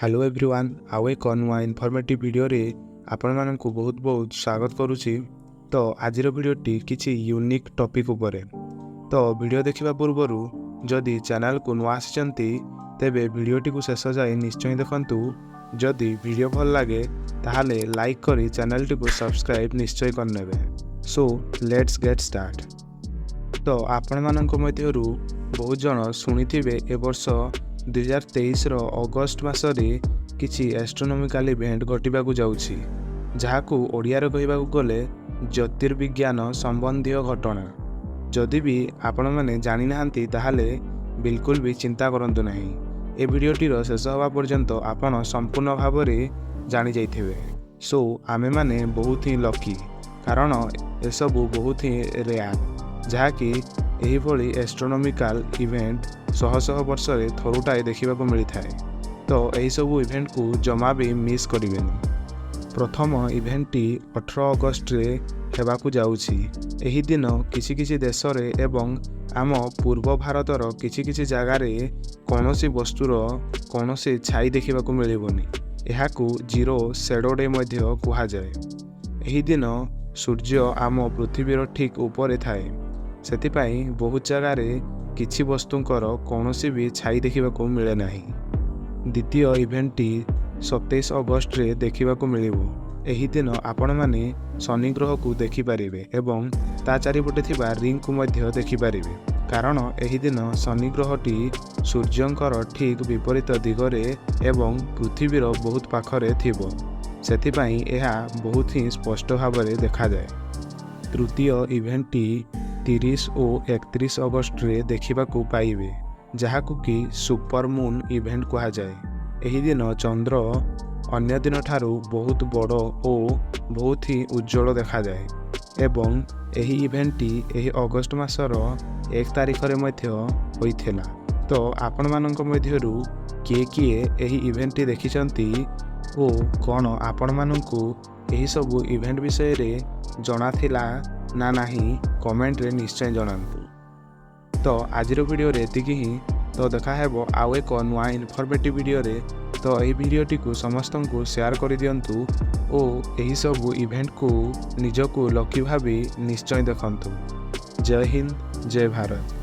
Hello everyone आउ एक नुआ इनफॉर्मेटिव वीडियो रे आपण मानकु बहुत बहुत स्वागत करुछि। तो आजिर वीडियोटी किछि यूनिक टॉपिक उपरे। तो वीडियो देखिबा पूर्वरु जदि चैनल को नुआ आछंती तेबे वीडियोटी को शेष जाए निश्चय देखंतु। जदि वीडियो भल लागे ताहाले लाइक करी चैनल टी को सब्सक्राइब निश्चय करनेबे। So let's get start. तो आपण मानक मध्यरु बहुत जन सुनिथिबे ए वर्ष 2023 अगस्ट मासरे किछि एस्ट्रोनॉमिकल इवेंट घटिबाकू जाउछि, जहाकू ओडियारे कहिबाकू गले ज्योतिर्विज्ञान संबंधी घटना। जदि भी आपण माने जानि नाहंती ताहाले बिल्कुल भी चिंता करंतु नाही। ए वीडियोटीर शेष होवा पर्यंत आपण संपूर्ण भावरे जानि जाइथिबे। सो आमे माने बहुत ही लकी, कारण ए सबु बहुत ही रेयर, जहाँकि एही भली एस्ट्रोनॉमिकल इवेंट शह शह वर्ष रे थरुटाए देखिबाकू मिलिथाए। तो एही सबु इवेंट को जमा भी मिस करिवेनी। प्रथम इवेंटटी 18 अगस्ट रे हेबाकू जाउछि। एही दिन किछि किछि देश रे एवं आम पूर्व भारतर किछि किछि जगह रे कोनोसी वस्तुर कोनोसी छाई देखिबाकू मिलिबोनी। एहाकू जीरो शैडो डे मध्य कुहा जाए। एही दिन सूर्य आम पृथ्वीर ठीक ऊपर थाए, सेतिपाई बहुत जगह रे किछि वस्तुंकर कोनोसी भी छाई देखिबाकू मिले नाही। द्वितीय इवेंटटी 27 अगस्ट रे देखिबाकू मिलिबो। एही दिन आपण माने शनि ग्रह को देखि पारिबे एवं ता चारिपटे थिबा रिंग को मध्य देखि पारिबे, कारण एही दिन शनि ग्रहटी सूर्यंकर ठीक विपरीत दिगरे एवं पृथ्वीर बहुत पाखरे थिबो, सेतिपाई एहा बहुत ही स्पष्ट भावरे देखा जाए। तृतीय इवेंटटी 30 और 31 अगस्ट रे देखिबाकू पाइबे, जहाकू कि सुपर मून इवेंट कहा जाए। एही दिन चंद्र अन्य दिन ठारू बहुत बड़ और बहुत ही उज्जवल देखा जाए एवं एही इवेंटटी एही अगस्ट मासर 1 तारिख रे मध्य होइथिला। तो आपण मानक मध्यरु किए किए एही इवेंटटी देखिचंती ओ कोन आपण मानकू एही सब इवेंट विषय रे जणा थिला ना नाही कमेंट रे निश्चय जणांतु। तो आजिर वीडियो रे एतिकी ही। तो देखा हेबो आउ एक नुआ इनफॉर्मेटिव वीडियो रे। तो एही वीडियोटी को समस्त को शेयर कर दियंतु और एही सब इवेंट को निजको लकी भाबी निश्चय देखंतु। जय हिंद, जय भारत।